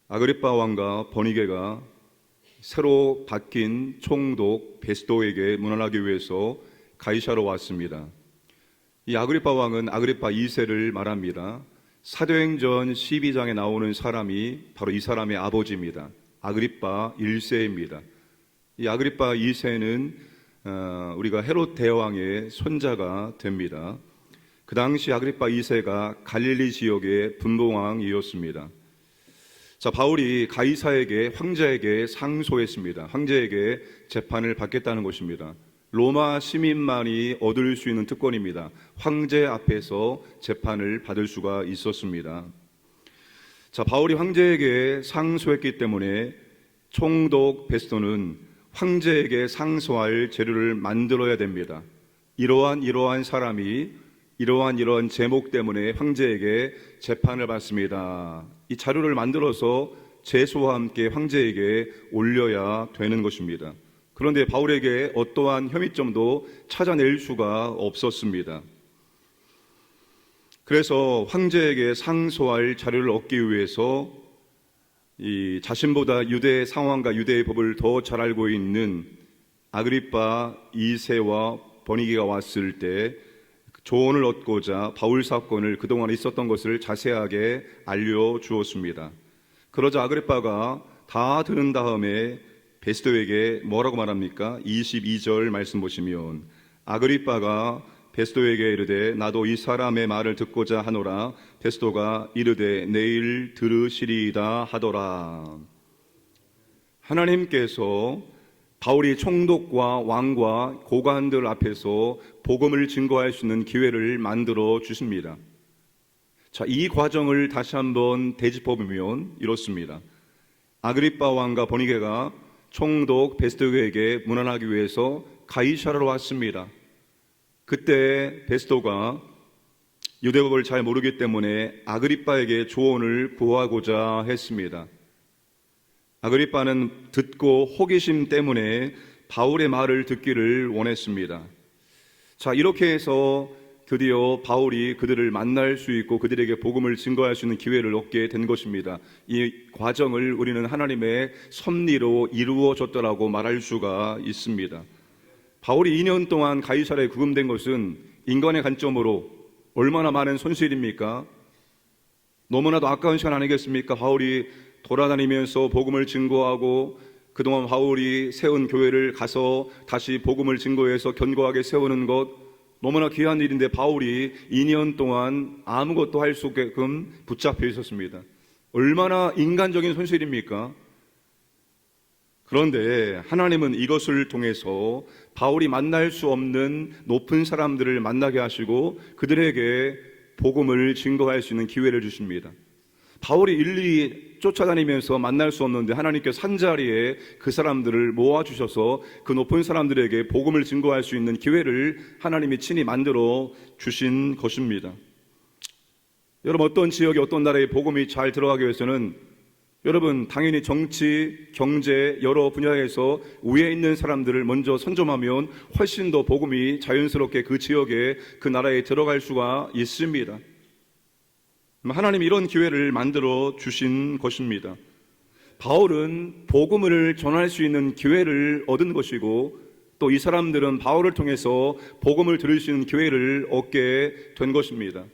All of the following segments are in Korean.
아그리파 왕과 버니게가 새로 바뀐 총독 베스도에게 문안하기 위해서 가이사로 왔습니다. 이 아그리파 왕은 아그리파 2세를 말합니다. 사도행전 12장에 나오는 사람이 바로 이 사람의 아버지입니다. 아그리파 1세입니다. 이 아그리파 2세는 우리가 헤롯 대왕의 손자가 됩니다. 그 당시 아그리파 2세가 갈릴리 지역의 분봉왕이었습니다. 자, 바울이 가이사에게 황제에게 상소했습니다. 황제에게 재판을 받겠다는 것입니다. 로마 시민만이 얻을 수 있는 특권입니다. 황제 앞에서 재판을 받을 수가 있었습니다. 자, 바울이 황제에게 상소했기 때문에 총독 베스도는 황제에게 상소할 재료를 만들어야 됩니다. 이러한 사람이 이러한 제목 때문에 황제에게 재판을 받습니다. 이 자료를 만들어서 제소와 함께 황제에게 올려야 되는 것입니다. 그런데 바울에게 어떠한 혐의점도 찾아낼 수가 없었습니다. 그래서 황제에게 상소할 자료를 얻기 위해서 이 자신보다 유대의 상황과 유대의 법을 더 잘 알고 있는 아그리파 2세와 버니게가 왔을 때 조언을 얻고자 바울 사건을 그동안 있었던 것을 자세하게 알려주었습니다. 그러자 아그리파가 다 들은 다음에 베스도에게 뭐라고 말합니까? 22절 말씀 보시면 아그리파가 베스도에게 이르되 나도 이 사람의 말을 듣고자 하노라. 베스도가 이르되 내일 들으시리이다 하더라. 하나님께서 바울이 총독과 왕과 고관들 앞에서 복음을 증거할 수 있는 기회를 만들어 주십니다. 자, 이 과정을 다시 한번 되짚어보면 이렇습니다. 아그리파 왕과 버니게가 총독 베스도에게 문안하기 위해서 가이사라로 왔습니다. 그때 베스도가 유대법을 잘 모르기 때문에 아그리파에게 조언을 구하고자 했습니다. 아그리파는 듣고 호기심 때문에 바울의 말을 듣기를 원했습니다. 자, 이렇게 해서 드디어 바울이 그들을 만날 수 있고 그들에게 복음을 증거할 수 있는 기회를 얻게 된 것입니다. 이 과정을 우리는 하나님의 섭리로 이루어졌다라고 말할 수가 있습니다. 바울이 2년 동안 가이사라에 구금된 것은 인간의 관점으로 얼마나 많은 손실입니까? 너무나도 아까운 시간 아니겠습니까? 바울이 돌아다니면서 복음을 증거하고 그동안 바울이 세운 교회를 가서 다시 복음을 증거해서 견고하게 세우는 것 너무나 귀한 일인데 바울이 2년 동안 아무것도 할 수 없게끔 붙잡혀 있었습니다. 얼마나 인간적인 손실입니까? 그런데 하나님은 이것을 통해서 바울이 만날 수 없는 높은 사람들을 만나게 하시고 그들에게 복음을 증거할 수 있는 기회를 주십니다. 바울이 일일이 쫓아다니면서 만날 수 없는데 하나님께서 한자리에 그 사람들을 모아주셔서 그 높은 사람들에게 복음을 증거할 수 있는 기회를 하나님이 친히 만들어 주신 것입니다. 여러분, 어떤 지역에 어떤 나라에 복음이 잘 들어가기 위해서는 여러분 당연히 정치, 경제 여러 분야에서 위에 있는 사람들을 먼저 선점하면 훨씬 더 복음이 자연스럽게 그 지역에 그 나라에 들어갈 수가 있습니다. 하나님이 이런 기회를 만들어 주신 것입니다. 바울은 복음을 전할 수 있는 기회를 얻은 것이고 또 이 사람들은 바울을 통해서 복음을 들을 수 있는 기회를 얻게 된 것입니다.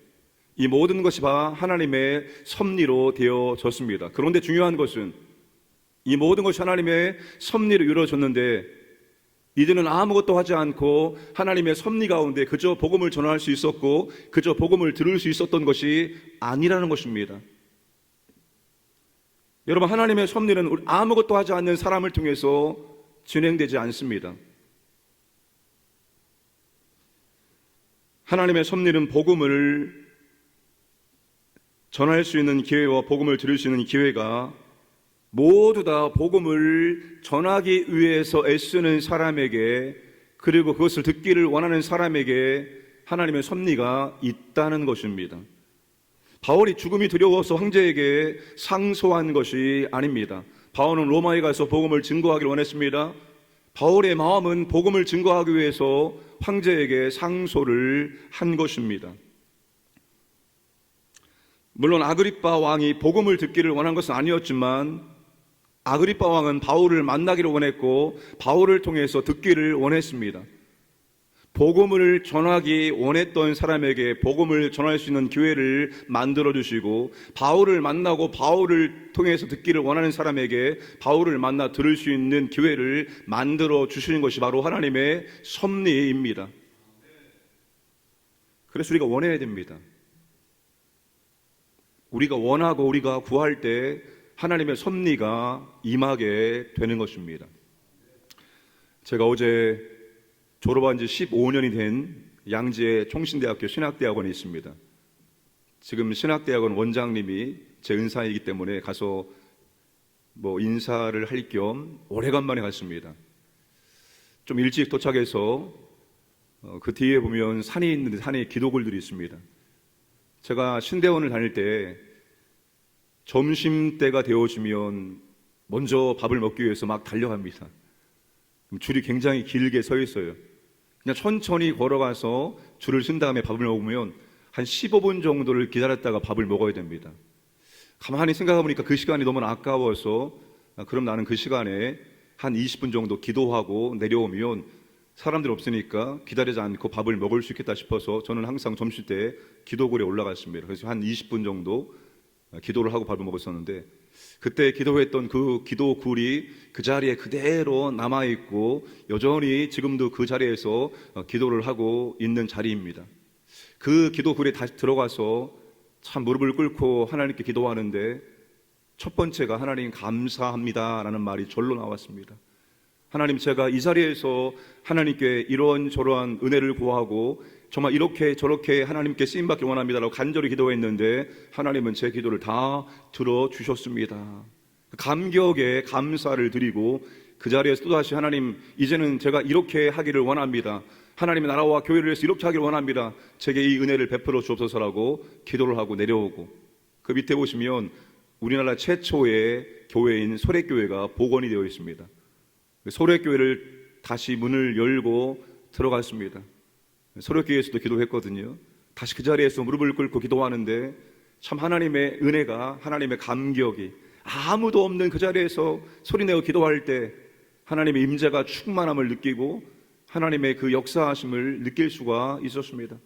이 모든 것이 다 하나님의 섭리로 되어졌습니다. 그런데 중요한 것은 이 모든 것이 하나님의 섭리로 이루어졌는데 이제는 아무것도 하지 않고 하나님의 섭리 가운데 그저 복음을 전할 수 있었고 그저 복음을 들을 수 있었던 것이 아니라는 것입니다. 여러분, 하나님의 섭리는 아무것도 하지 않는 사람을 통해서 진행되지 않습니다. 하나님의 섭리는 복음을 전할 수 있는 기회와 복음을 들을 수 있는 기회가 모두 다 복음을 전하기 위해서 애쓰는 사람에게 그리고 그것을 듣기를 원하는 사람에게 하나님의 섭리가 있다는 것입니다. 바울이 죽음이 두려워서 황제에게 상소한 것이 아닙니다. 바울은 로마에 가서 복음을 증거하기를 원했습니다. 바울의 마음은 복음을 증거하기 위해서 황제에게 상소를 한 것입니다. 물론 아그리빠 왕이 복음을 듣기를 원한 것은 아니었지만 아그리빠 왕은 바울을 만나기를 원했고 바울을 통해서 듣기를 원했습니다. 복음을 전하기 원했던 사람에게 복음을 전할 수 있는 기회를 만들어 주시고 바울을 만나고 바울을 통해서 듣기를 원하는 사람에게 바울을 만나 들을 수 있는 기회를 만들어 주시는 것이 바로 하나님의 섭리입니다. 그래서 우리가 원해야 됩니다. 우리가 원하고 우리가 구할 때 하나님의 섭리가 임하게 되는 것입니다. 제가 어제 졸업한 지 15년이 된 양지의 총신대학교 신학대학원에 있습니다. 지금 신학대학원 원장님이 제 은사이기 때문에 가서 인사를 할 겸 오래간만에 갔습니다. 좀 일찍 도착해서 그 뒤에 보면 산이 있는데 산에 기도굴들이 있습니다. 제가 신대원을 다닐 때 점심때가 되어지면 먼저 밥을 먹기 위해서 막 달려갑니다. 줄이 굉장히 길게 서 있어요. 그냥 천천히 걸어가서 줄을 쓴 다음에 밥을 먹으면 한 15분 정도를 기다렸다가 밥을 먹어야 됩니다. 가만히 생각해 보니까 그 시간이 너무 아까워서 그럼 나는 그 시간에 한 20분 정도 기도하고 내려오면 사람들 없으니까 기다리지 않고 밥을 먹을 수 있겠다 싶어서 저는 항상 점심 때 기도굴에 올라갔습니다. 그래서 한 20분 정도 기도를 하고 밥을 먹었었는데 그때 기도했던 그 기도굴이 그 자리에 그대로 남아있고 여전히 지금도 그 자리에서 기도를 하고 있는 자리입니다. 그 기도굴에 다시 들어가서 참 무릎을 꿇고 하나님께 기도하는데 첫 번째가 하나님 감사합니다 라는 말이 절로 나왔습니다. 하나님, 제가 이 자리에서 하나님께 이런저런 은혜를 구하고 정말 이렇게 저렇게 하나님께 쓰임받기 원합니다라고 간절히 기도했는데 하나님은 제 기도를 다 들어주셨습니다. 감격에 감사를 드리고 그 자리에서 또다시 하나님, 이제는 제가 이렇게 하기를 원합니다. 하나님의 나라와 교회를 위해서 이렇게 하기를 원합니다. 제게 이 은혜를 베풀어 주옵소서라고 기도를 하고 내려오고, 그 밑에 보시면 우리나라 최초의 교회인 소래교회가 복원이 되어 있습니다. 소래교회를 다시 문을 열고 들어갔습니다. 소래교회에서도 기도했거든요. 다시 그 자리에서 무릎을 꿇고 기도하는데 참 하나님의 은혜가, 하나님의 감격이, 아무도 없는 그 자리에서 소리내어 기도할 때 하나님의 임재가 충만함을 느끼고 하나님의 그 역사하심을 느낄 수가 있었습니다.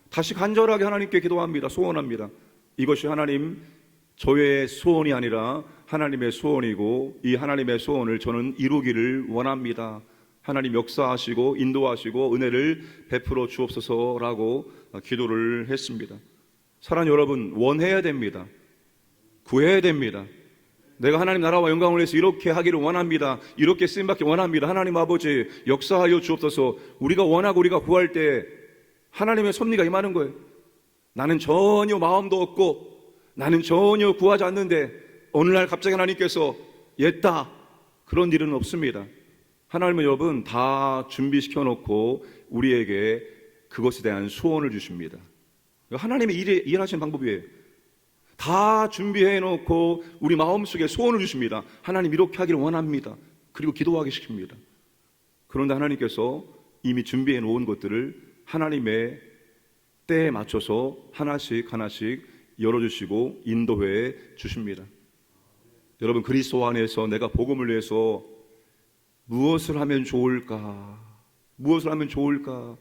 다시 간절하게 하나님께 기도합니다. 소원합니다. 이것이 하나님, 저의 소원이 아니라 하나님의 소원이고 이 하나님의 소원을 저는 이루기를 원합니다. 하나님 역사하시고 인도하시고 은혜를 베풀어 주옵소서라고 기도를 했습니다. 사랑하는 여러분, 원해야 됩니다. 구해야 됩니다. 내가 하나님 나라와 영광을 위해서 이렇게 하기를 원합니다. 이렇게 쓰임받기 원합니다. 하나님 아버지 역사하여 주옵소서. 우리가 원하고 우리가 구할 때 하나님의 섭리가 임하는 거예요. 나는 전혀 마음도 없고 나는 전혀 구하지 않는데 어느 날 갑자기 하나님께서 옛다, 그런 일은 없습니다. 하나님은 여러분 다 준비시켜 놓고 우리에게 그것에 대한 소원을 주십니다. 하나님의 일하시는 방법이에요. 다 준비해 놓고 우리 마음속에 소원을 주십니다. 하나님 이렇게 하기를 원합니다. 그리고 기도하게 시킵니다. 그런데 하나님께서 이미 준비해 놓은 것들을 하나님의 때에 맞춰서 하나씩 하나씩 열어주시고 인도해 주십니다. 여러분, 그리스도 안에서 내가 복음을 위해서 무엇을 하면 좋을까? 무엇을 하면 좋을까?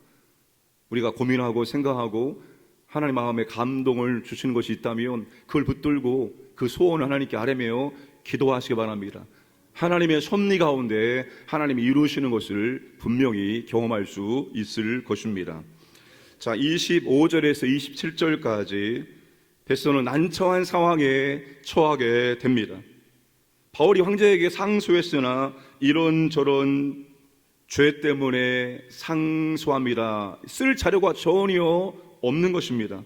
우리가 고민하고 생각하고 하나님 마음에 감동을 주시는 것이 있다면 그걸 붙들고 그 소원을 하나님께 아뢰며 기도하시기 바랍니다. 하나님의 섭리 가운데 하나님이 이루시는 것을 분명히 경험할 수 있을 것입니다. 자, 25절에서 27절까지 베드로는 난처한 상황에 처하게 됩니다. 바울이 황제에게 상소했으나 이런저런 죄 때문에 상소합니다. 쓸 자료가 전혀 없는 것입니다.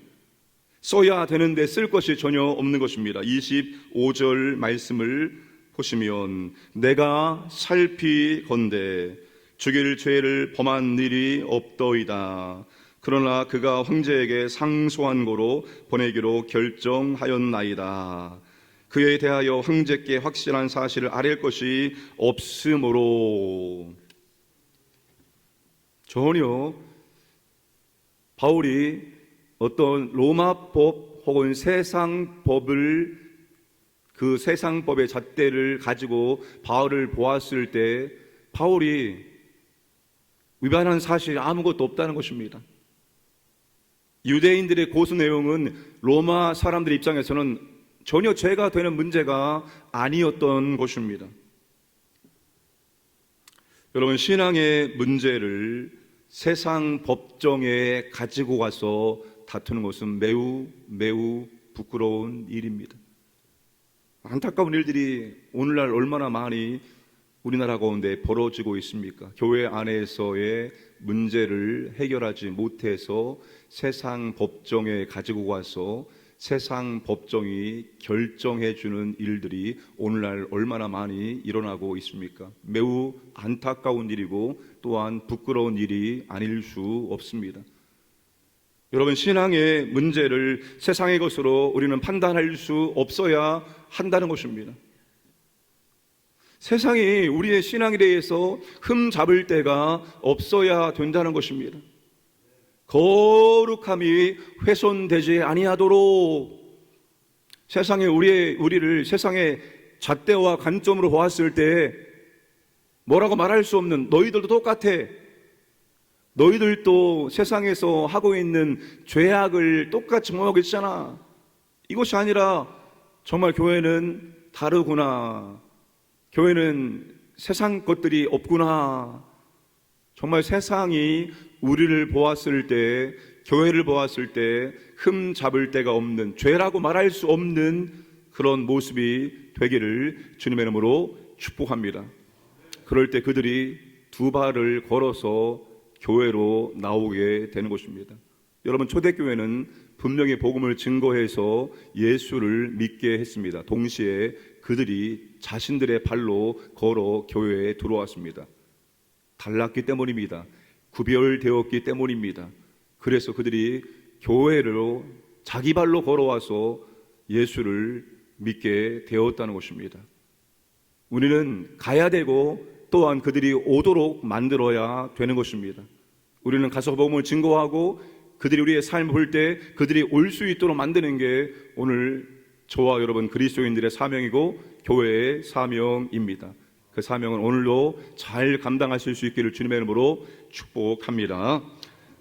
써야 되는데 쓸 것이 전혀 없는 것입니다. 25절 말씀을 보시면 내가 살피건대 죽일 죄를 범한 일이 없더이다. 그러나 그가 황제에게 상소한 고로 보내기로 결정하였나이다. 그에 대하여 황제께 확실한 사실을 아랠 것이 없으므로. 전혀 바울이 어떤 로마법 혹은 세상 법을 그 세상 법의 잣대를 가지고 바울을 보았을 때 바울이 위반한 사실이 아무것도 없다는 것입니다. 유대인들의 고소 내용은 로마 사람들 입장에서는 전혀 죄가 되는 문제가 아니었던 것입니다. 여러분, 신앙의 문제를 세상 법정에 가지고 가서 다투는 것은 매우 부끄러운 일입니다. 안타까운 일들이 오늘날 얼마나 많이 우리나라 가운데 벌어지고 있습니까? 교회 안에서의 문제를 해결하지 못해서 세상 법정에 가지고 가서 세상 법정이 결정해 주는 일들이 오늘날 얼마나 많이 일어나고 있습니까? 매우 안타까운 일이고 또한 부끄러운 일이 아닐 수 없습니다. 여러분, 신앙의 문제를 세상의 것으로 우리는 판단할 수 없어야 한다는 것입니다. 세상이 우리의 신앙에 대해서 흠 잡을 데가 없어야 된다는 것입니다. 거룩함이 훼손되지 아니하도록 세상에 우리를 세상의 잣대와 관점으로 보았을 때 뭐라고 말할 수 없는, 너희들도 똑같아, 너희들도 세상에서 하고 있는 죄악을 똑같이 모하고 있잖아, 이것이 아니라 정말 교회는 다르구나, 교회는 세상 것들이 없구나, 정말 세상이 우리를 보았을 때, 교회를 보았을 때 흠 잡을 데가 없는, 죄라고 말할 수 없는 그런 모습이 되기를 주님의 이름으로 축복합니다. 그럴 때 그들이 두 발을 걸어서 교회로 나오게 되는 것입니다. 여러분, 초대교회는 분명히 복음을 증거해서 예수를 믿게 했습니다. 동시에 그들이 자신들의 발로 걸어 교회에 들어왔습니다. 달랐기 때문입니다. 구별되었기 때문입니다. 그래서 그들이 교회로 자기 발로 걸어와서 예수를 믿게 되었다는 것입니다. 우리는 가야 되고 또한 그들이 오도록 만들어야 되는 것입니다. 우리는 가서 복음을 증거하고 그들이 우리의 삶을 볼 때 그들이 올 수 있도록 만드는 게 오늘 저와 여러분 그리스도인들의 사명이고 교회의 사명입니다. 그 사명은 오늘도 잘 감당하실 수 있기를 주님의 이름으로 축복합니다.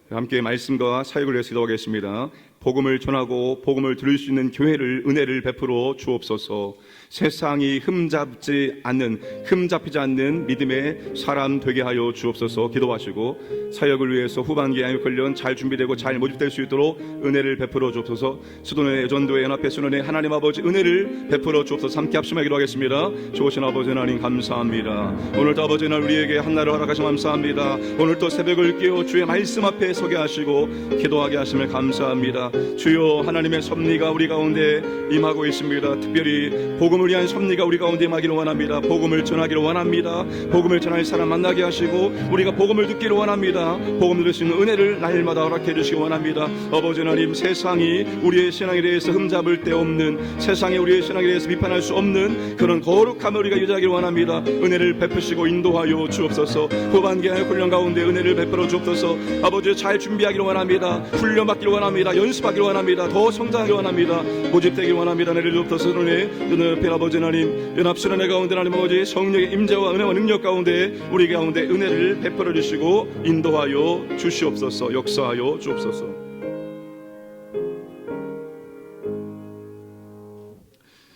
함께 말씀과 사역을 위해서 기도하겠습니다. 복음을 전하고 복음을 들을 수 있는 교회를 은혜를 베풀어 주옵소서. 세상이 흠잡히지 않는 믿음의 사람 되게 하여 주옵소서. 기도하시고 사역을 위해서 후반기 양육훈련 잘 준비되고 잘 모집될 수 있도록 은혜를 베풀어 주옵소서. 수도원의 전도회 연합회 수련회 하나님 아버지 은혜를 베풀어 주옵소서. 함께 합심하여 기도하겠습니다. 좋으신 아버지 하나님 감사합니다. 오늘도 아버지 날 우리에게 한날을 허락하시면 감사합니다. 오늘도 새벽을 깨워 주의 말씀 앞에 서게 하시고 기도하게 하심을 감사합니다. 주여, 하나님의 섭리가 우리 가운데 임하고 있습니다. 특별히 복음을 위한 섭리가 우리 가운데 임하기를 원합니다. 복음을 전하기를 원합니다. 복음을 전할 사람 만나게 하시고 우리가 복음을 듣기를 원합니다. 복음을 들을 수 있는 은혜를 날마다 허락해 주시기 원합니다. 아버지 하나님, 세상이 우리의 신앙에 대해서 흠잡을 데 없는, 세상이 우리의 신앙에 대해서 비판할 수 없는 그런 거룩함을 우리가 유지하기를 원합니다. 은혜를 베푸시고 인도하여 주옵소서. 후반기 훈련 가운데 은혜를 베풀어 주옵소서. 아버지, 잘 준비하기를 원합니다. 훈련받기를 원합니다. 연습하기를 원합니다. 더 성장하기를 원합니다. 모집되기를 원합니다. 은혜를 주옵소서. 연합회 아버지 하나님, 연합수련회 가운데 하나님 아버지 성령의 임재와 은혜와 능력 가운데 우리 가운데 은혜를 베풀어 주시고 인도하여 주시옵소서. 역사하여 주옵소서.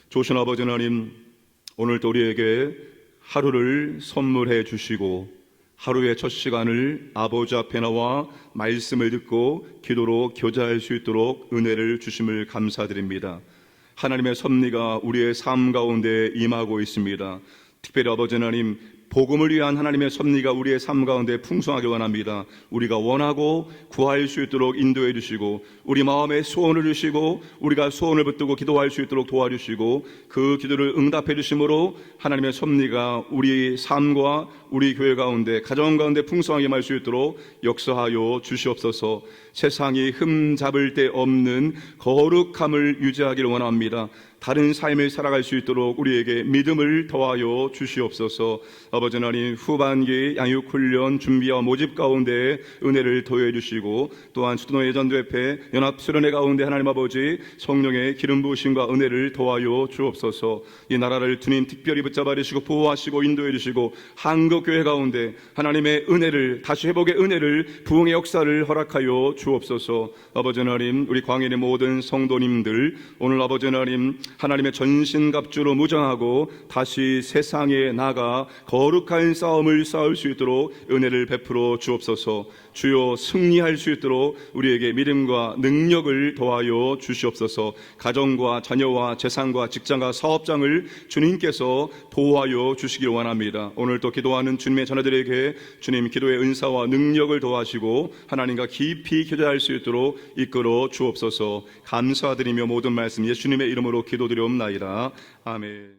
좋으신 아버지 하나님, 오늘도 우리에게 하루를 선물해 주시고 하루의 첫 시간을 아버지 앞에 나와 말씀을 듣고 기도로 교제할 수 있도록 은혜를 주심을 감사드립니다. 하나님의 섭리가 우리의 삶 가운데 임하고 있습니다. 특별히 아버지 하나님, 복음을 위한 하나님의 섭리가 우리의 삶 가운데 풍성하게 원합니다. 우리가 원하고 구할 수 있도록 인도해 주시고 우리 마음에 소원을 주시고 우리가 소원을 붙들고 기도할 수 있도록 도와주시고 그 기도를 응답해 주심으로 하나님의 섭리가 우리 삶과 우리 교회 가운데, 가정 가운데 풍성하게 임할 수 있도록 역사하여 주시옵소서. 세상이 흠 잡을 데 없는 거룩함을 유지하기를 원합니다. 다른 삶을 살아갈 수 있도록 우리에게 믿음을 더하여 주시옵소서. 아버지 하나님, 후반기 양육훈련 준비와 모집 가운데 은혜를 더해 주시고, 또한 수도노예 전도협회 연합수련회 가운데 하나님 아버지 성령의 기름 부으심과 은혜를 더하여 주옵소서. 이 나라를 주님 특별히 붙잡아 주시고 보호하시고 인도해 주시고, 한국교회 가운데 하나님의 은혜를, 다시 회복의 은혜를, 부흥의 역사를 허락하여 주옵소서. 아버지 하나님, 우리 광인의 모든 성도님들 오늘 아버지 하나님, 하나님의 전신갑주로 무장하고 다시 세상에 나가 거룩한 싸움을 싸울 수 있도록 은혜를 베풀어 주옵소서. 주여, 승리할 수 있도록 우리에게 믿음과 능력을 더하여 주시옵소서. 가정과 자녀와 재산과 직장과 사업장을 주님께서 보호하여 주시길 원합니다. 오늘 또 기도하는 주님의 자녀들에게 주님 기도의 은사와 능력을 더하시고 하나님과 깊이 교제할 수 있도록 이끌어 주옵소서. 감사드리며 모든 말씀 예수님의 이름으로 기도드리옵나이다. 아멘.